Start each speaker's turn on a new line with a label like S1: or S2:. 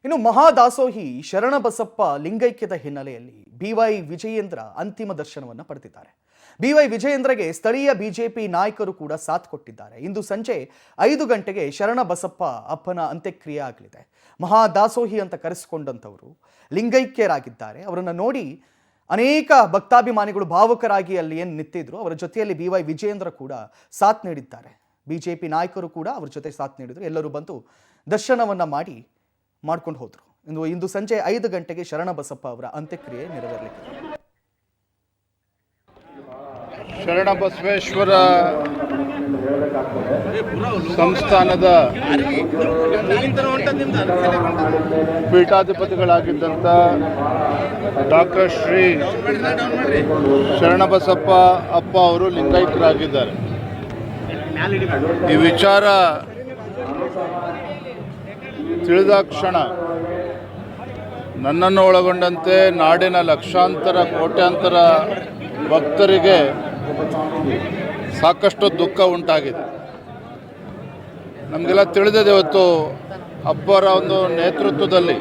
S1: ಇನ್ನು ಮಹಾದಾಸೋಹಿ ಶರಣಬಸಪ್ಪ ಲಿಂಗೈಕ್ಯದ ಹಿನ್ನೆಲೆಯಲ್ಲಿ ಬಿವೈ ವಿಜಯೇಂದ್ರ ಅಂತಿಮ ದರ್ಶನವನ್ನು ಪಡೆದಿದ್ದಾರೆ. ಬಿವೈ ವಿಜಯೇಂದ್ರಗೆ ಸ್ಥಳೀಯ ಬಿಜೆಪಿ ನಾಯಕರು ಕೂಡ ಸಾಥ್ ಕೊಟ್ಟಿದ್ದಾರೆ. ಇಂದು ಸಂಜೆ 5 ಗಂಟೆಗೆ ಶರಣಬಸಪ್ಪ ಅಪ್ಪನ ಅಂತ್ಯಕ್ರಿಯೆ ಆಗಲಿದೆ. ಮಹಾದಾಸೋಹಿ ಅಂತ ಕರೆಸಿಕೊಂಡಂಥವರು ಲಿಂಗೈಕ್ಯರಾಗಿದ್ದಾರೆ. ಅವರನ್ನು ನೋಡಿ ಅನೇಕ ಭಕ್ತಾಭಿಮಾನಿಗಳು ಭಾವುಕರಾಗಿ ಅಲ್ಲಿ ಏನು ನಿಂತಿದ್ರು, ಅವರ ಜೊತೆಯಲ್ಲಿ ಬಿವೈ ವಿಜಯೇಂದ್ರ ಕೂಡ ಸಾಥ್ ನೀಡಿದ್ದಾರೆ. ಬಿಜೆಪಿ ನಾಯಕರು ಕೂಡ ಅವರ ಜೊತೆ ಸಾಥ್ ನೀಡಿದರು. ಎಲ್ಲರೂ ಬಂದು ದರ್ಶನವನ್ನು ಮಾಡ್ಕೊಂಡು ಹೋದರು. ಇಂದು ಸಂಜೆ 5 ಗಂಟೆಗೆ ಶರಣಬಸಪ್ಪ ಅವರ ಅಂತ್ಯಕ್ರಿಯೆ ನೆರವೇರಲಿದೆ.
S2: ಶರಣಬಸವೇಶ್ವರ ಸಂಸ್ಥಾನದ ಪೀಠಾಧಿಪತಿಗಳಾಗಿದ್ದಂಥ ಡಾಕ್ಟರ್ ಶ್ರೀ ಶರಣಬಸಪ್ಪ ಅಪ್ಪ ಅವರು ಲಿಂಗೈಕ್ಯರಾಗಿದ್ದಾರೆ. ಈ ವಿಚಾರ ತಿಳಿದ ಕ್ಷಣ ನನ್ನನ್ನು ಒಳಗೊಂಡಂತೆ ನಾಡಿನ ಲಕ್ಷಾಂತರ ಕೋಟ್ಯಾಂತರ ಭಕ್ತರಿಗೆ ಸಾಕಷ್ಟು ದುಃಖ ಉಂಟಾಗಿದೆ. ನಮಗೆಲ್ಲ ತಿಳಿದಿದೆ, ಇವತ್ತು ಅಪ್ಪರ ಒಂದು ನೇತೃತ್ವದಲ್ಲಿ